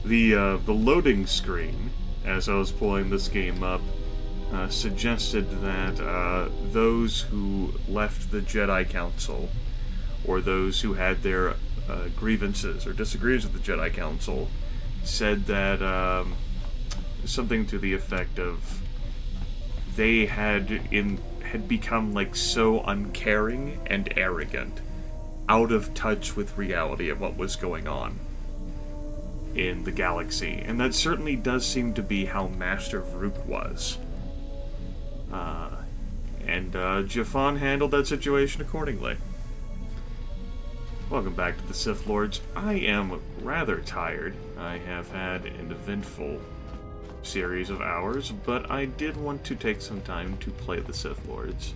The loading screen, as I was pulling this game up, suggested that those who left the Jedi Council, or those who had their grievances or disagreements with the Jedi Council, said that something to the effect of they had become like so uncaring and arrogant, out of touch with reality of what was going on in the galaxy, and that certainly does seem to be how Master Vrook was. And Jafan handled that situation accordingly. Welcome back to the Sith Lords. I am rather tired. I have had an eventful series of hours, but I did want to take some time to play the Sith Lords.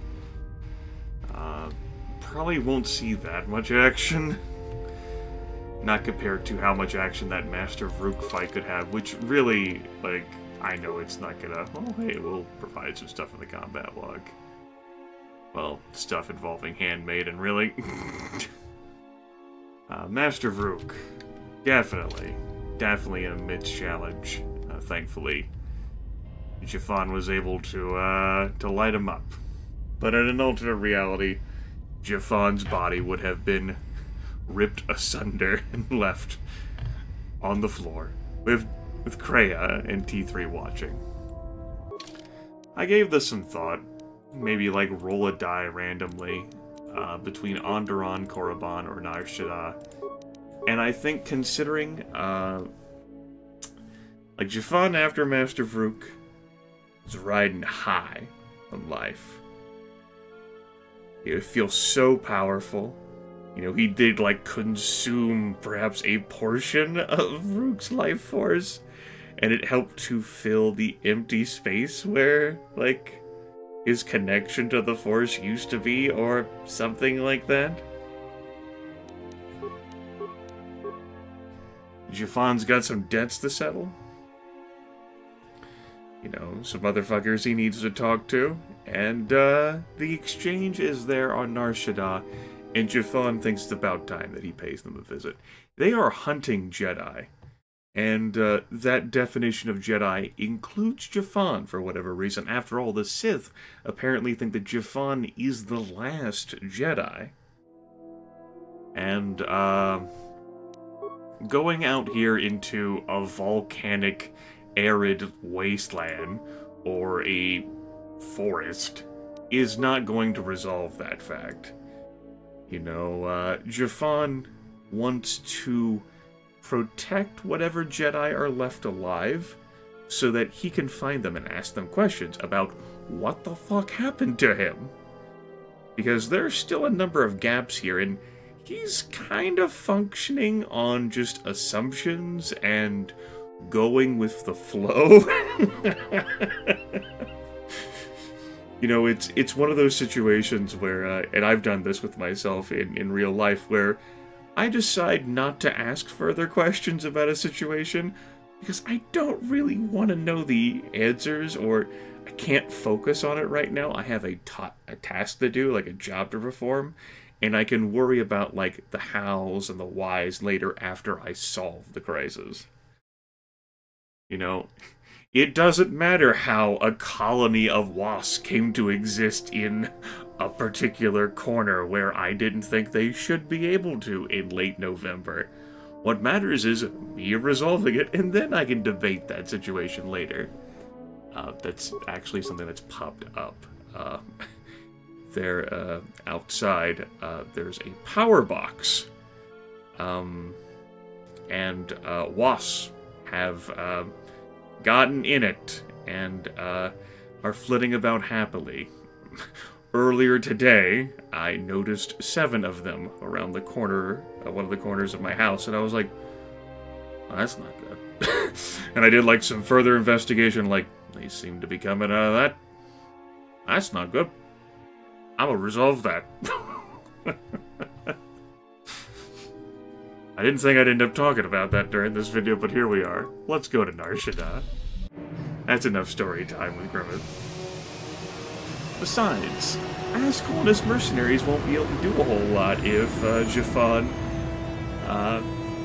Probably won't see that much action. Not compared to how much action that Master Vrook fight could have, which really, like, I know it's not gonna... Oh, hey, we'll provide some stuff in the combat log. Well, stuff involving Handmaiden, really. Master Vrook. Definitely an immense challenge. Thankfully, Jafan was able to light him up. But in an alternate reality, Jafan's body would have been ripped asunder and left on the floor, with Kreia and T3 watching. I gave this some thought. Maybe, like, roll a die randomly between Onderon, Korriban, or Nar Shaddaa. And I think considering, like, Jafan after Master Vrook was riding high on life. He would feel so powerful. You know, he did, like, consume perhaps a portion of Vrook's life force, and it helped to fill the empty space where, like, his connection to the Force used to be, or something like that. Jafan's got some debts to settle. You know, some motherfuckers he needs to talk to. And, the exchange is there on Nar Shaddaa, and Jafan thinks it's about time that he pays them a visit. They are hunting Jedi. And that definition of Jedi includes Jafan for whatever reason. After all, the Sith apparently think that Jafan is the last Jedi. And going out here into a volcanic, arid wasteland, or a forest, is not going to resolve that fact. You know, Jafan wants to protect whatever Jedi are left alive, so that he can find them and ask them questions about what the fuck happened to him. Because there's still a number of gaps here, and he's kind of functioning on just assumptions and going with the flow. You know, it's one of those situations where, and I've done this with myself in real life, where I decide not to ask further questions about a situation because I don't really want to know the answers, or I can't focus on it right now. I have a task to do, like a job to perform, and I can worry about, like, the hows and the whys later after I solve the crisis. You know, it doesn't matter how a colony of wasps came to exist in a particular corner where I didn't think they should be able to in late November. What matters is me resolving it, and then I can debate that situation later. That's actually something that's popped up. There, outside, there's a power box. And wasps have gotten in it and are flitting about happily. Earlier today, I noticed 7 of them around the corner, one of the corners of my house, and I was like, oh, that's not good. And I did, like, some further investigation, like, they seem to be coming out of that. That's not good. I'm gonna resolve that. I didn't think I'd end up talking about that during this video, but here we are. Let's go to Nar Shaddaa. That's enough story time with Grimith. Besides, Askel and his mercenaries won't be able to do a whole lot if Jafan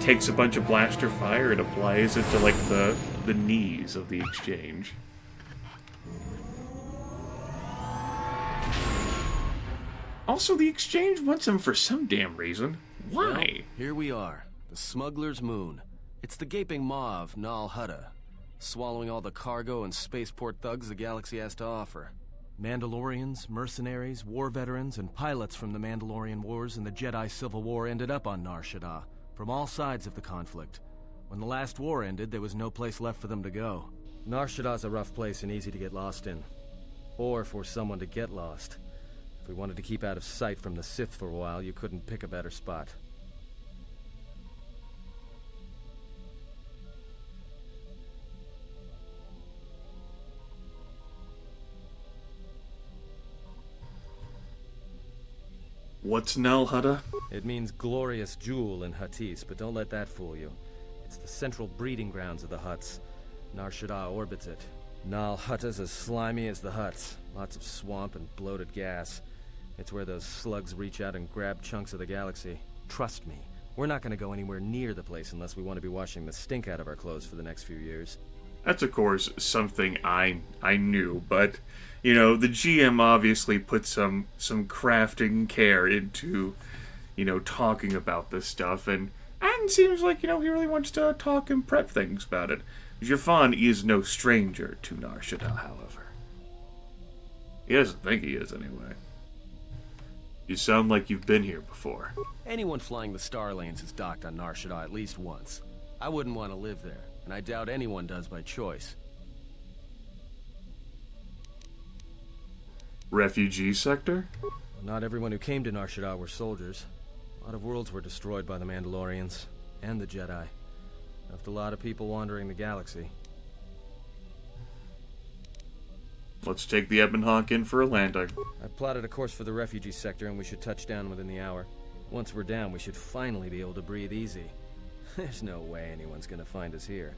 takes a bunch of blaster fire and applies it to, like, the knees of the exchange. Also, the exchange wants him for some damn reason. Why? Well, here we are. The Smuggler's Moon. It's the gaping maw of Shaddaa, swallowing all the cargo and spaceport thugs the galaxy has to offer. Mandalorians, mercenaries, war veterans, and pilots from the Mandalorian Wars and the Jedi Civil War ended up on Shaddaa, from all sides of the conflict. When the last war ended, there was no place left for them to go. Shaddaa's a rough place and easy to get lost in. Or for someone to get lost. If we wanted to keep out of sight from the Sith for a while, you couldn't pick a better spot. What's Shaddaa? It means glorious jewel in Huttese, but don't let that fool you. It's the central breeding grounds of the Hutts. Shaddaa orbits it. Hutta's as slimy as the Hutts. Lots of swamp and bloated gas. It's where those slugs reach out and grab chunks of the galaxy. Trust me, we're not going to go anywhere near the place unless we want to be washing the stink out of our clothes for the next few years. That's, of course, something I knew, but, you know, the GM obviously put some crafting care into, you know, talking about this stuff, and seems like, you know, he really wants to talk and prep things about it. Jafan is no stranger to Shaddaa, however. He doesn't think he is, anyway. You sound like you've been here before. Anyone flying the Star Lanes has docked on Shaddaa at least once. I wouldn't want to live there, and I doubt anyone does by choice. Refugee sector? Well, not everyone who came to Shaddaa were soldiers. A lot of worlds were destroyed by the Mandalorians, and the Jedi. Left a lot of people wandering the galaxy. Let's take the Ebon Hawk in for a landing. I've plotted a course for the refugee sector, and we should touch down within the hour. Once we're down, we should finally be able to breathe easy. There's no way anyone's gonna find us here.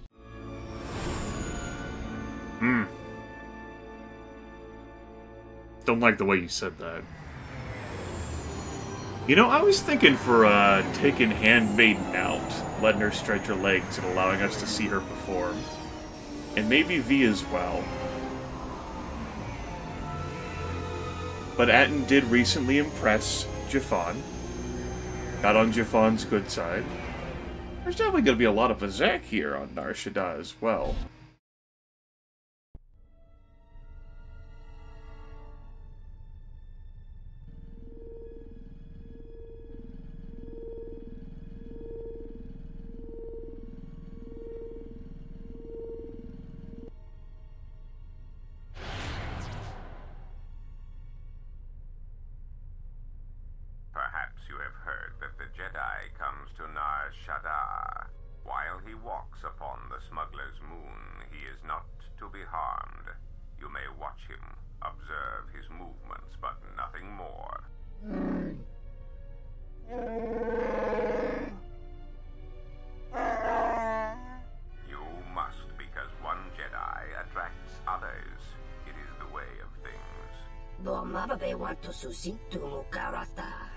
Don't like the way you said that. You know, I was thinking for taking Handmaiden out, letting her stretch her legs and allowing us to see her perform. And maybe V as well. But Atten did recently impress Jafan. Got on Jafan's good side. There's definitely going to be a lot of Azek here on Shaddaa as well. Perhaps you have heard that the Jedi comes to Shaddaa. While he walks upon the Smuggler's Moon, he is not to be harmed. You may watch him, observe his movements, but nothing more. You must, because one Jedi attracts others. It is the way of things. Mababe want to susintu mukarata.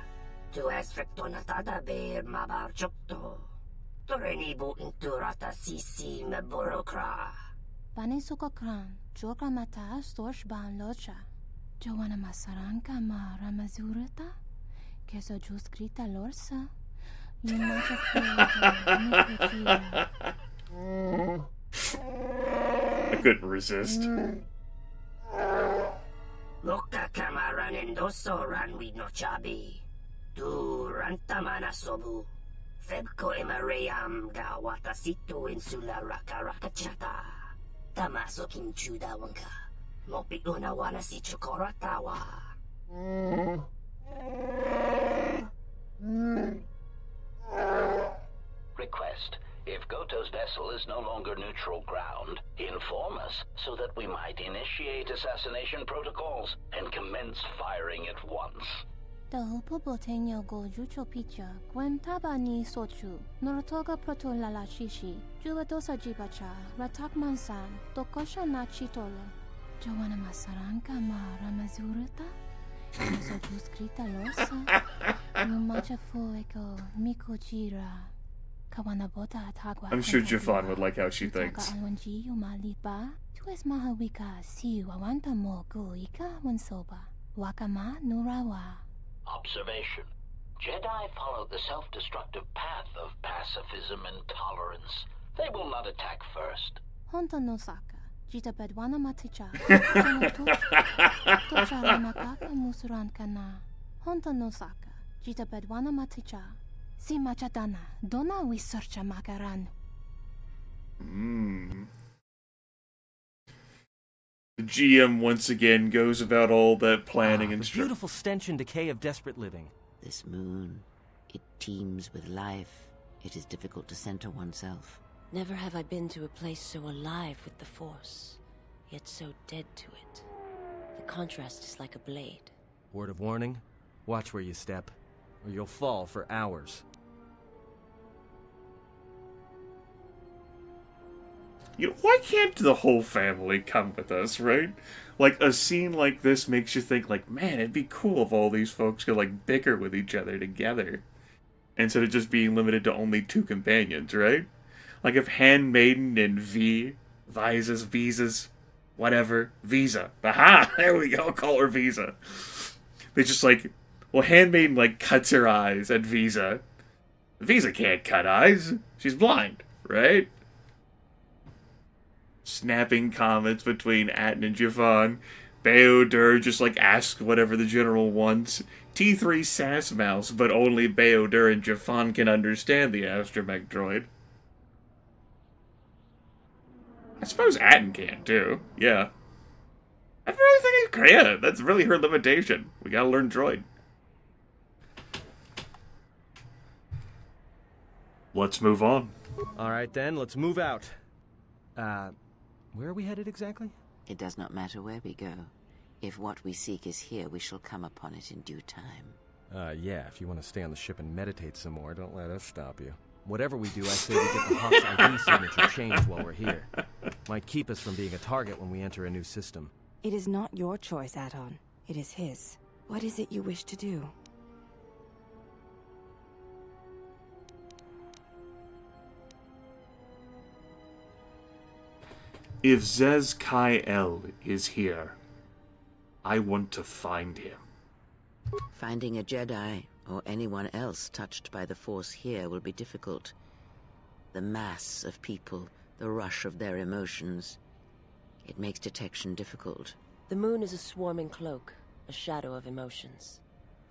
Tu esfrektonatada be mabarchokto. Torenibu inturata sisi meborokra. Panisukakran, joka mata storch ban locha. Joana masaranka ma ramazurata. Keso juskrita lorsa. You much I couldn't resist. Loka kamaran endoso ranwi no chabi. Tu rantamana sobu. Febko emareyam ga watasitu insula rakarakachata. Tamaso kinchuda wanka. Mopi una wana si chokoratawa. Request. If Goto's vessel is no longer neutral ground, inform us so that we might initiate assassination protocols and commence firing at once. The Pobotenyo go Jucho Picha, Gwen Tabani Sochu, Norotoga Proto Lala Shishi, Juvadosa Jibacha, Ratak Mansan, Tokosha Nachitola, Joanna Masaranka Ma Ramazurata, Sojus Krita Losa, Numacha Fueko, Mikojira, I'm sure Jafan would like how she thinks. Observation. Jedi follow the self-destructive path of pacifism and tolerance. They will not attack first. Honta no Saka, Jita Bedwana Maticha, Tocha Makaka Musuran Kana. Honta no Saka, Jita Bedwana Maticha, Si Machadana, Dona we searcha Makaran. The GM once again goes about all that planning and the beautiful stench and decay of desperate living. This moon, it teems with life. It is difficult to center oneself. Never have I been to a place so alive with the Force, yet so dead to it. The contrast is like a blade. Word of warning, watch where you step, or you'll fall for hours. You know, why can't the whole family come with us, right? Like, a scene like this makes you think, like, man, it'd be cool if all these folks could, like, bicker with each other together. Instead of just being limited to only 2 companions, right? Like, if Handmaiden and Visas, whatever, Visa. Aha! There we go, call her Visa. They just, like, well, Handmaiden, like, cuts her eyes at Visa. Visa can't cut eyes. She's blind, right? Snapping comments between Atten and Jafan. Beodur just, like, asks whatever the general wants. T3 sass mouse, but only Beodur and Jafan can understand the astromech droid. I suppose Atten can, too. Yeah. I really think it's Kreia. That's really her limitation. We gotta learn droid. Let's move on. Alright then, let's move out. Where are we headed exactly? It does not matter where we go. If what we seek is here, we shall come upon it in due time. Yeah, if you want to stay on the ship and meditate some more, don't let us stop you. Whatever we do, I say we get the Hawk's ID signature changed while we're here. Might keep us from being a target when we enter a new system. It is not your choice, Addon. It is his. What is it you wish to do? If Zez Kai-El is here, I want to find him. Finding a Jedi, or anyone else touched by the Force here, will be difficult. The mass of people, the rush of their emotions, it makes detection difficult. The moon is a swarming cloak, a shadow of emotions.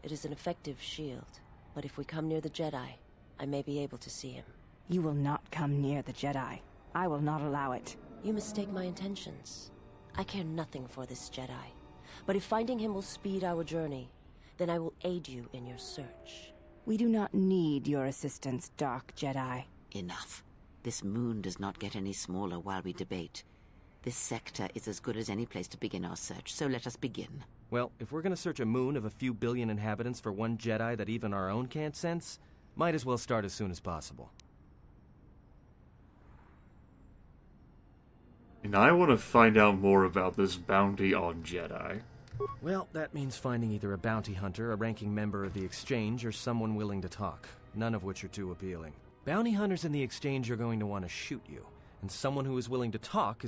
It is an effective shield, but if we come near the Jedi, I may be able to see him. You will not come near the Jedi. I will not allow it. You mistake my intentions. I care nothing for this Jedi. But if finding him will speed our journey, then I will aid you in your search. We do not need your assistance, Dark Jedi. Enough. This moon does not get any smaller while we debate. This sector is as good as any place to begin our search, so let us begin. Well, if we're gonna search a moon of a few billion inhabitants for one Jedi that even our own can't sense, might as well start as soon as possible. And I want to find out more about this bounty on Jedi. Well, that means finding either a bounty hunter, a ranking member of the Exchange, or someone willing to talk, none of which are too appealing. Bounty hunters in the Exchange are going to want to shoot you, and someone who is willing to talk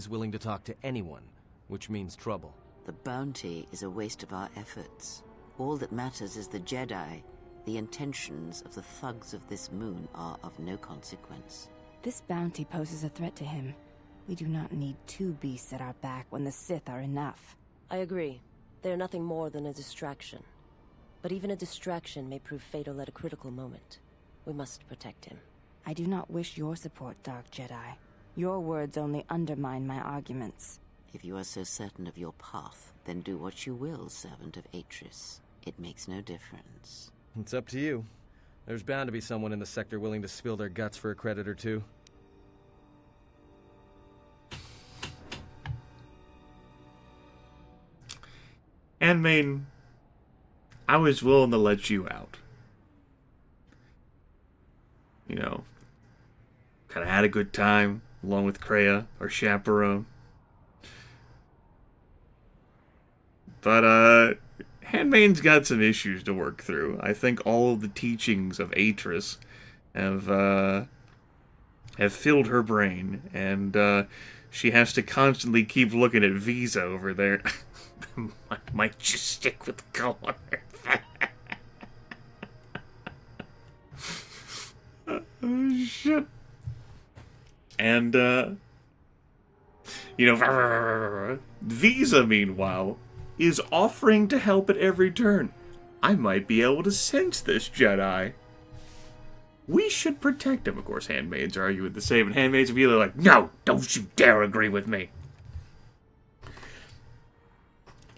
to anyone, which means trouble. The bounty is a waste of our efforts. All that matters is the Jedi. The intentions of the thugs of this moon are of no consequence. This bounty poses a threat to him. We do not need 2 beasts at our back when the Sith are enough. I agree. They are nothing more than a distraction. But even a distraction may prove fatal at a critical moment. We must protect him. I do not wish your support, Dark Jedi. Your words only undermine my arguments. If you are so certain of your path, then do what you will, servant of Atris. It makes no difference. It's up to you. There's bound to be someone in the sector willing to spill their guts for a credit or two. Handmaiden, I was willing to let you out. You know, kind of had a good time, along with Kreia, our chaperone. But, Handmaiden's got some issues to work through. I think all of the teachings of Atris have, have filled her brain, and she has to constantly keep looking at Visa over there. Might just stick with color. Oh, shit. And, Visa, meanwhile, is offering to help at every turn. I might be able to sense this Jedi. We should protect him. Of course, handmaids argue with the same, and handmaids immediately like, no, don't you dare agree with me.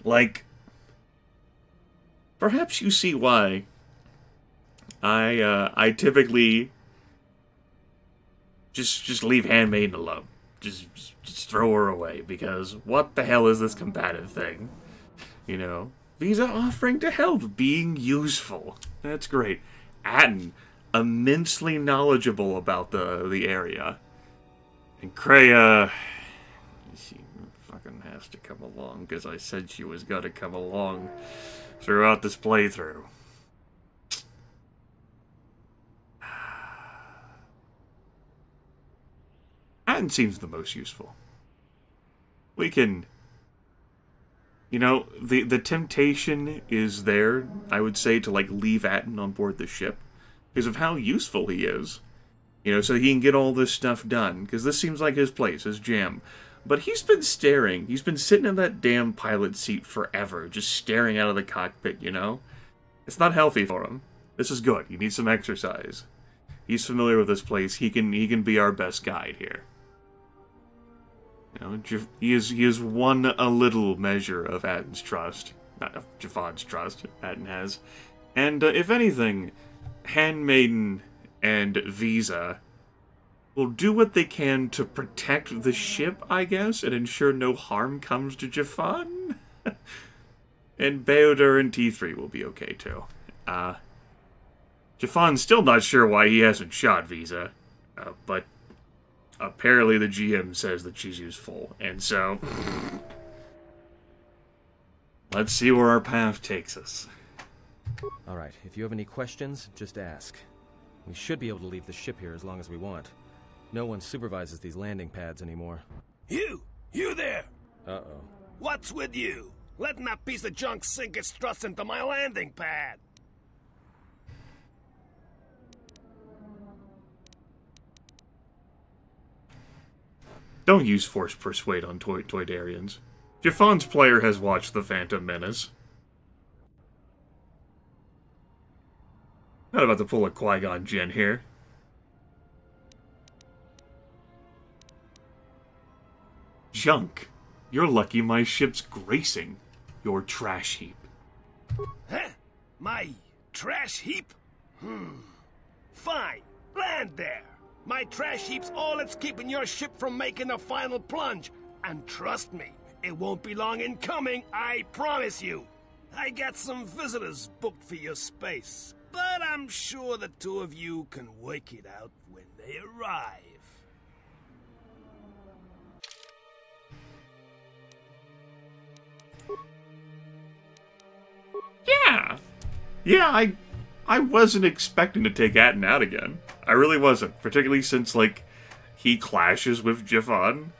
Like, perhaps you see why I typically just leave handmaiden alone. Just throw her away, because what the hell is this combative thing? You know, Visa offering to help, being useful. That's great. Atton, immensely knowledgeable about the area. And Kreia, she fucking has to come along, because I said she was gonna come along throughout this playthrough. Atton seems the most useful. We can... You know, the temptation is there, I would say, to, like, leave Atton on board the ship, because of how useful he is. You know, so he can get all this stuff done, because this seems like his place, his jam. But he's been staring. He's been sitting in that damn pilot seat forever, just staring out of the cockpit, you know? It's not healthy for him. This is good. He needs some exercise. He's familiar with this place. He can be our best guide here. You know, he has won a little measure of Atton's trust. Not of Jafan's trust, Atton has. And, if anything, Handmaiden and Visa will do what they can to protect the ship, I guess, and ensure no harm comes to Jafan. And Beodur and T3 will be okay, too. Jafan's still not sure why he hasn't shot Visa, but apparently the GM says that she's useful, and so... Let's see where our path takes us. Alright, if you have any questions, just ask. We should be able to leave the ship here as long as we want. No one supervises these landing pads anymore. You there! Uh-oh. What's with you? Letting that piece of junk sink its thrust into my landing pad! Don't use force persuade on Toydarians. Jafan's player has watched The Phantom Menace. Not about to pull a Qui-Gon Jinn here. Junk. You're lucky my ship's gracing your trash heap. Huh? My trash heap? Fine. Land there. My trash heap's all that's keeping your ship from making the final plunge. And trust me, it won't be long in coming, I promise you. I got some visitors booked for your space, but I'm sure the two of you can work it out when they arrive. Yeah, I wasn't expecting to take Atton out again. I really wasn't, particularly since, like, he clashes with Jafan.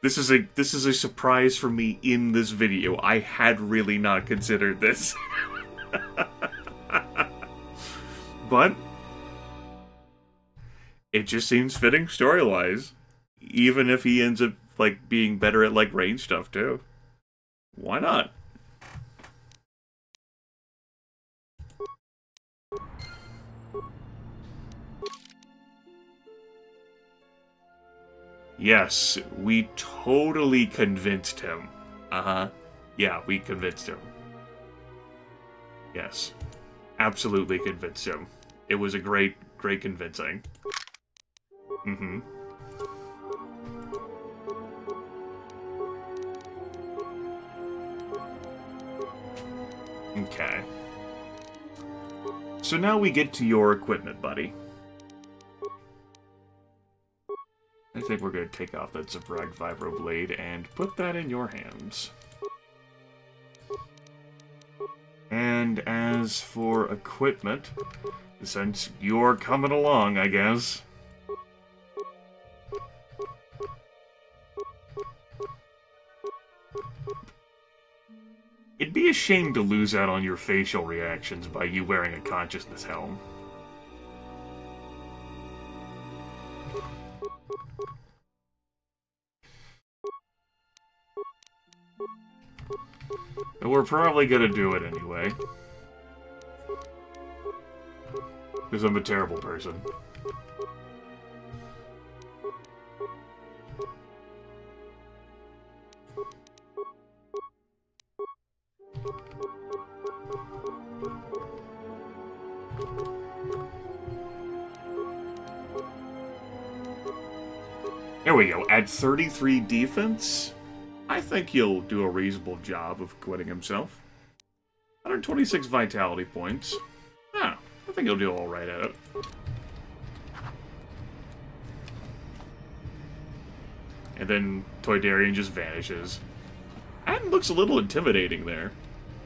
This is a surprise for me in this video. I had really not considered this. But it just seems fitting story-wise. Even if he ends up, like, being better at, like, range stuff, too. Why not? Yes, we totally convinced him. Yeah, we convinced him. Yes. Absolutely convinced him. It was a great convincing. Okay. So now we get to your equipment, buddy. I think we're going to take off that Zabrag Vibroblade and put that in your hands. And as for equipment, since you're coming along, I guess, It'd be a shame to lose out on your facial reactions by you wearing a consciousness helm. But we're probably gonna do it anyway. Because I'm a terrible person. There we go. At 33 defense, I think he'll do a reasonable job of quitting himself. 126 vitality points. Yeah, I think he'll do alright at it. And then Toydarian just vanishes. And looks a little intimidating there,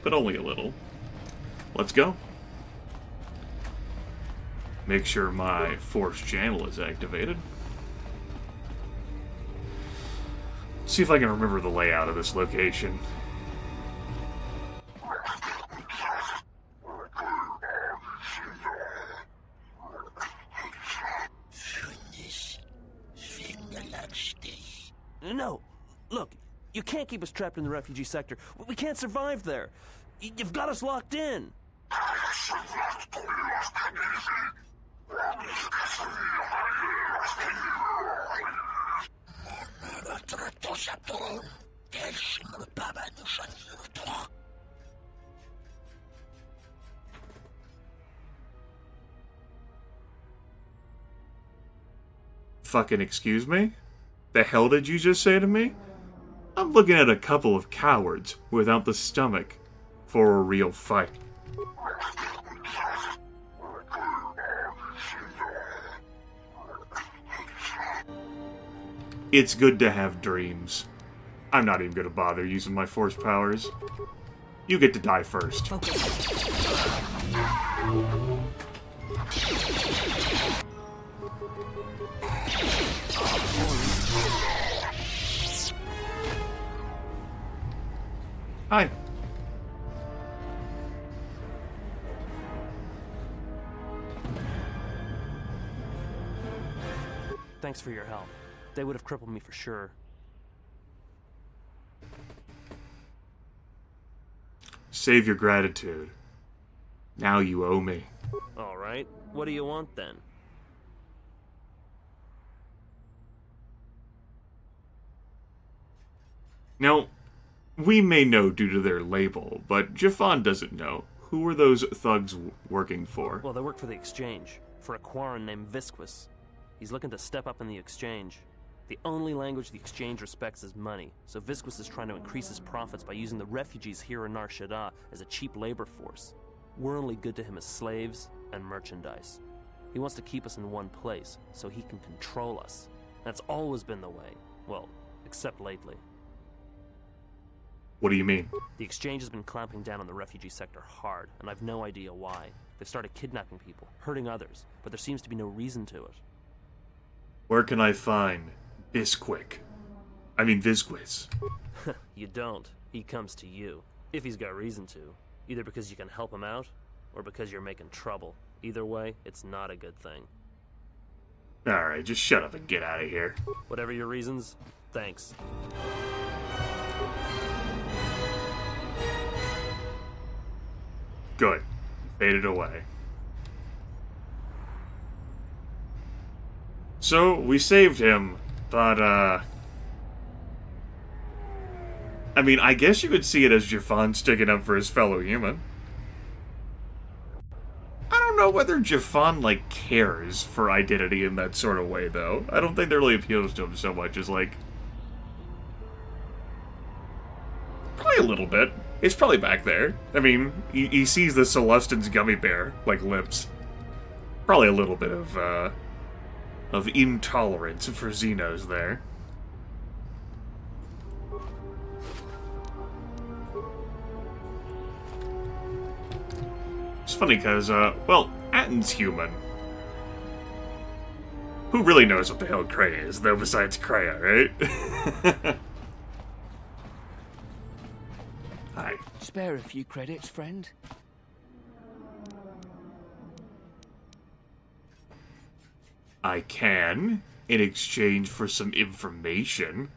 but only a little. Let's go. Make sure my force channel is activated. See if I can remember the layout of this location. No, look, you can't keep us trapped in the refugee sector. We can't survive there. You've got us locked in. Fucking excuse me? The hell did you just say to me? I'm looking at a couple of cowards without the stomach for a real fight. It's good to have dreams. I'm not even gonna bother using my force powers. You get to die first. Hi. Thanks for your help. They would have crippled me for sure. Save your gratitude. Now you owe me. All right. What do you want then? Now, we may know due to their label, but Jafan doesn't know. Who are those thugs working for? Well, they work for the Exchange, for a Quarren named Visquis. He's looking to step up in the Exchange. The only language the Exchange respects is money, so Visquis is trying to increase his profits by using the refugees here in Nar Shaddaa as a cheap labor force. We're only good to him as slaves and merchandise. He wants to keep us in one place, so he can control us. That's always been the way. Well, except lately. What do you mean? The Exchange has been clamping down on the refugee sector hard, and I've no idea why. They've started kidnapping people, hurting others, but there seems to be no reason to it. Where can I find Visquis? You don't. He comes to you. If he's got reason to. Either because you can help him out, or because you're making trouble. Either way, it's not a good thing. Alright, just shut up and get out of here. Whatever your reasons, thanks. Good. Faded away. So, we saved him, but, I mean, I guess you could see it as Jafan sticking up for his fellow human. I don't know whether Jafan, like, cares for identity in that sort of way, though. I don't think that really appeals to him so much as, like... Probably a little bit. It's probably back there. I mean, he sees the Celestin's gummy bear, like, lips. Probably a little bit of intolerance for Xenos there. It's funny because, well, Atton's human. Who really knows what the hell Kreia is, though, besides Kreia, right? Hi. Just spare a few credits, friend? I can, in exchange for some information.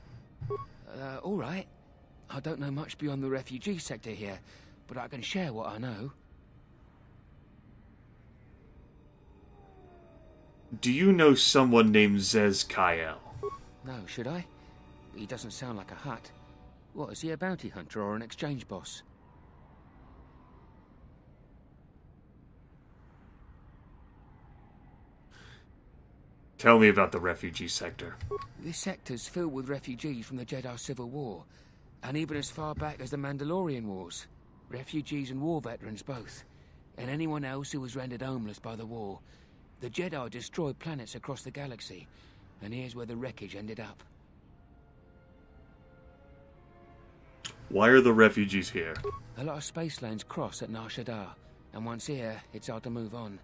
All right. I don't know much beyond the refugee sector here, but I can share what I know. Do you know someone named Zez Kael? No, should I? He doesn't sound like a Hutt. What, is he a bounty hunter or an exchange boss? Tell me about the refugee sector. This sector's filled with refugees from the Jedi Civil War, and even as far back as the Mandalorian Wars. Refugees and war veterans both, and anyone else who was rendered homeless by the war. The Jedi destroyed planets across the galaxy, and here's where the wreckage ended up. Why are the refugees here? A lot of space lanes cross at Shaddaa, and once here, it's hard to move on.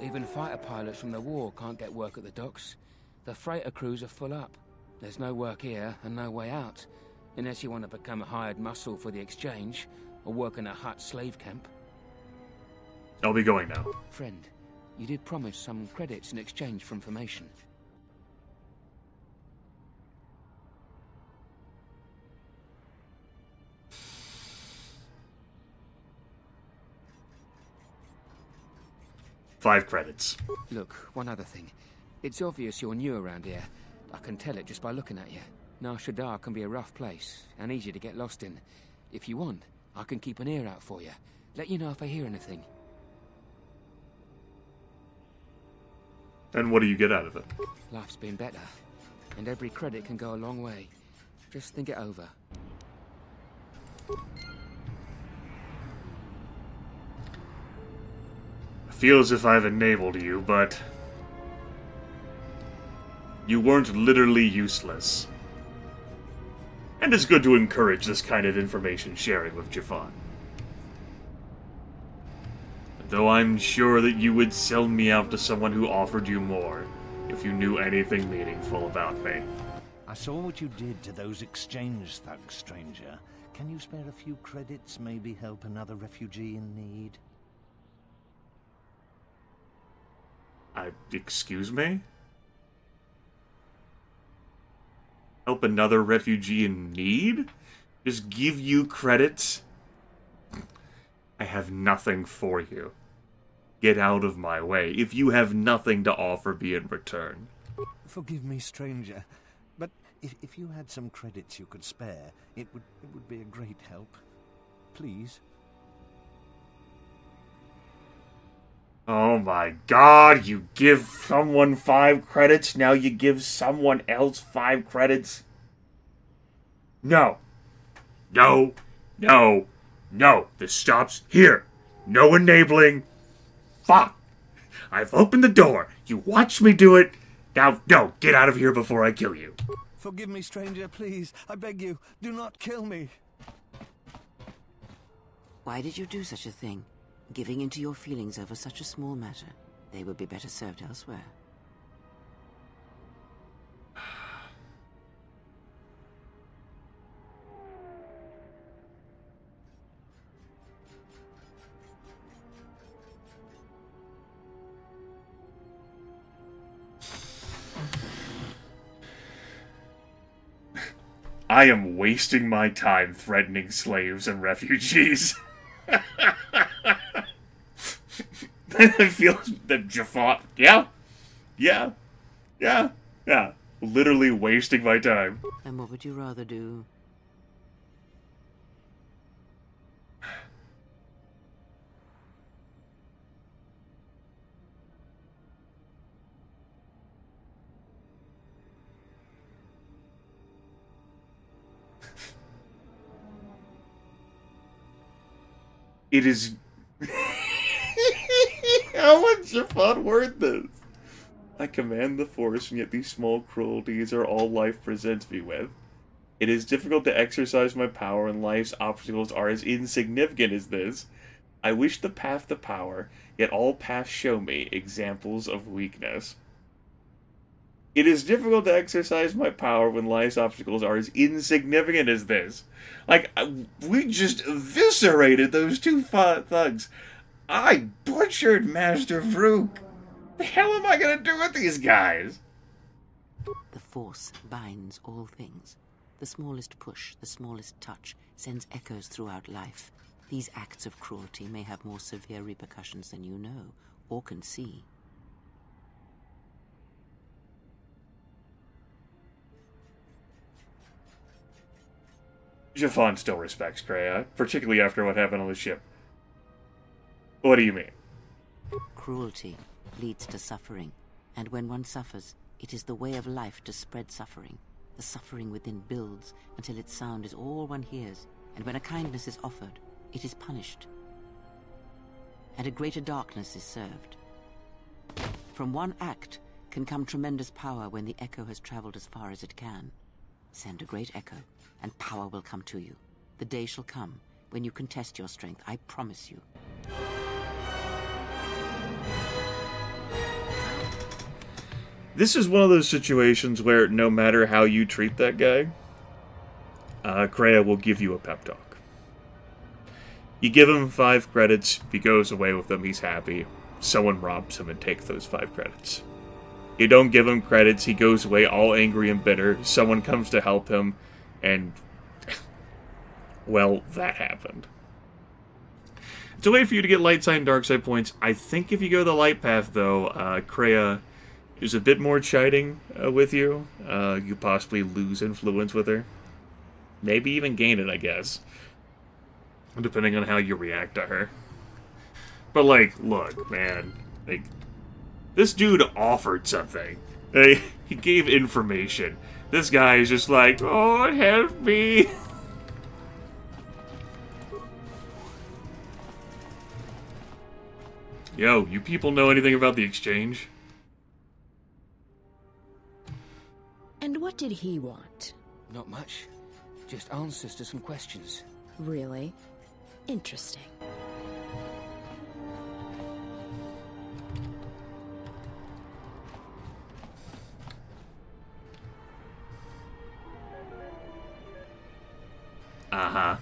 Even fighter pilots from the war can't get work at the docks. The freighter crews are full up. There's no work here and no way out, unless you want to become a hired muscle for the exchange, or work in a Hutt slave camp. I'll be going now. Friend, you did promise some credits in exchange for information. Five credits. Look, one other thing. It's obvious you're new around here. I can tell it just by looking at you. Shaddaa can be a rough place, and easy to get lost in. If you want, I can keep an ear out for you. Let you know if I hear anything. And what do you get out of it? Life's been better, and every credit can go a long way. Just think it over. I feel as if I've enabled you, but you weren't literally useless. And it's good to encourage this kind of information sharing with Jafan. Though I'm sure that you would sell me out to someone who offered you more, if you knew anything meaningful about me. I saw what you did to those exchange thugs, stranger. Can you spare a few credits, maybe help another refugee in need? Excuse me? Help another refugee in need? Just give you credits? I have nothing for you. Get out of my way if you have nothing to offer me in return. Forgive me, stranger, but if you had some credits you could spare, it would be a great help. Please. Oh my god, you give someone 5 credits, now you give someone else 5 credits? No. No. No. No. This stops here. No enabling. Fuck. I've opened the door. You watched me do it. Now, no, get out of here before I kill you. Forgive me, stranger, please. I beg you, do not kill me. Why did you do such a thing? Giving into your feelings over such a small matter. They would be better served elsewhere. I am wasting my time threatening slaves and refugees. I feel that Jafan... Yeah. Literally wasting my time. And what would you rather do? It is... How would Jafan word this? I command the Force, and yet these small cruelties are all life presents me with. It is difficult to exercise my power, and life's obstacles are as insignificant as this. I wish the path to power, yet all paths show me examples of weakness. It is difficult to exercise my power when life's obstacles are as insignificant as this. Like, we just eviscerated those two thugs. I butchered Master Vrook. The hell am I gonna do with these guys? The Force binds all things. The smallest push, the smallest touch, sends echoes throughout life. These acts of cruelty may have more severe repercussions than you know, or can see. Jafan still respects Kreia, particularly after what happened on the ship. What do you mean? Cruelty leads to suffering, and when one suffers, it is the way of life to spread suffering. The suffering within builds until its sound is all one hears, and when a kindness is offered, it is punished. And a greater darkness is served. From one act can come tremendous power when the echo has traveled as far as it can. Send a great echo, and power will come to you. The day shall come when you can test your strength, I promise you. This is one of those situations where no matter how you treat that guy, Kreia will give you a pep talk. You give him 5 credits, he goes away with them, he's happy. Someone robs him and takes those 5 credits. You don't give him credits, he goes away all angry and bitter, someone comes to help him, and... well, that happened. It's a way for you to get light side and dark side points. I think if you go the light path, though, Kreia is a bit more chiding with you. You possibly lose influence with her. Maybe even gain it, I guess. Depending on how you react to her. But, like, look, man. Like, this dude offered something. He gave information. This guy is just like, oh, help me. Yo, you people know anything about the exchange? And what did he want? Not much. Just answers to some questions. Really? Interesting. Uh-huh.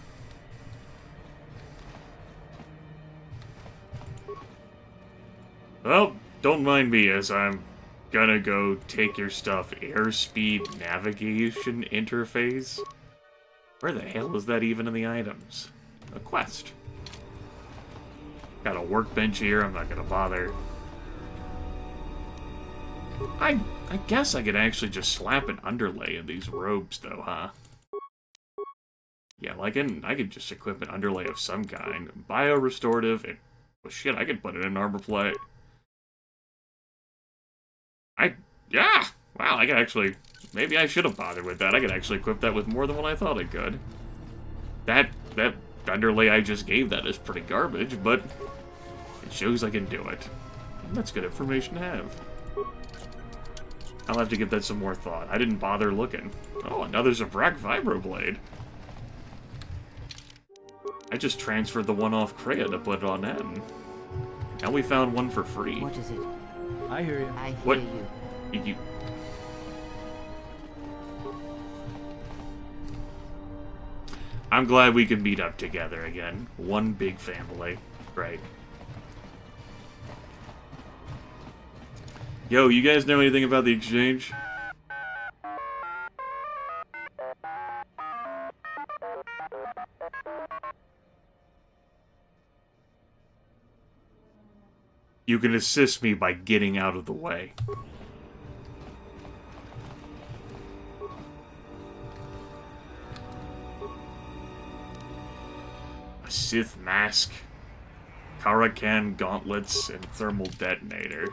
Well, don't mind me as I'm gonna go take your stuff. Airspeed navigation interface? Where the hell is that even in the items? A quest. Got a workbench here, I'm not gonna bother. I guess I could actually just slap an underlay in these robes though, huh? Yeah, like I could just equip an underlay of some kind. Bio-restorative, and well shit, I could put it in armor plate. Yeah! Wow, I could actually... maybe I should have bothered with that. I could actually equip that with more than what I thought I could. That underlay I just gave that is pretty garbage, but it shows I can do it. And that's good information to have. I'll have to give that some more thought. I didn't bother looking. Oh, another Zabrak Vibroblade. I just transferred the one off Kreia to put it on that, and now we found one for free. What is it? I hear you. I What? hear you. You... I'm glad we can meet up together again. One big family. Right. Yo, you guys know anything about the exchange? You can assist me by getting out of the way. A Sith mask, Karakan gauntlets, and thermal detonator.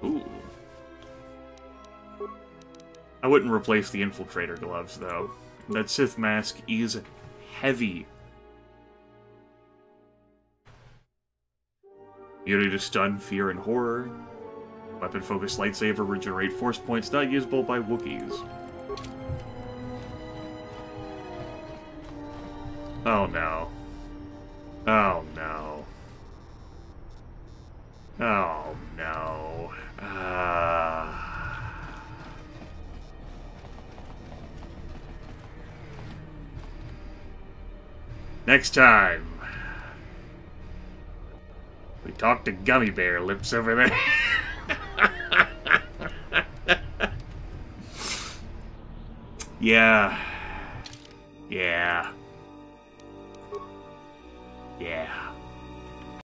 Ooh. I wouldn't replace the infiltrator gloves, though. That Sith mask is heavy. Immunity to stun, fear, and horror. Weapon-focused lightsaber, regenerate force points not usable by Wookiees. Oh no. Oh no. Oh, no. Next time, we talk to Gummy Bear Lips over there. Yeah. Yeah. Yeah.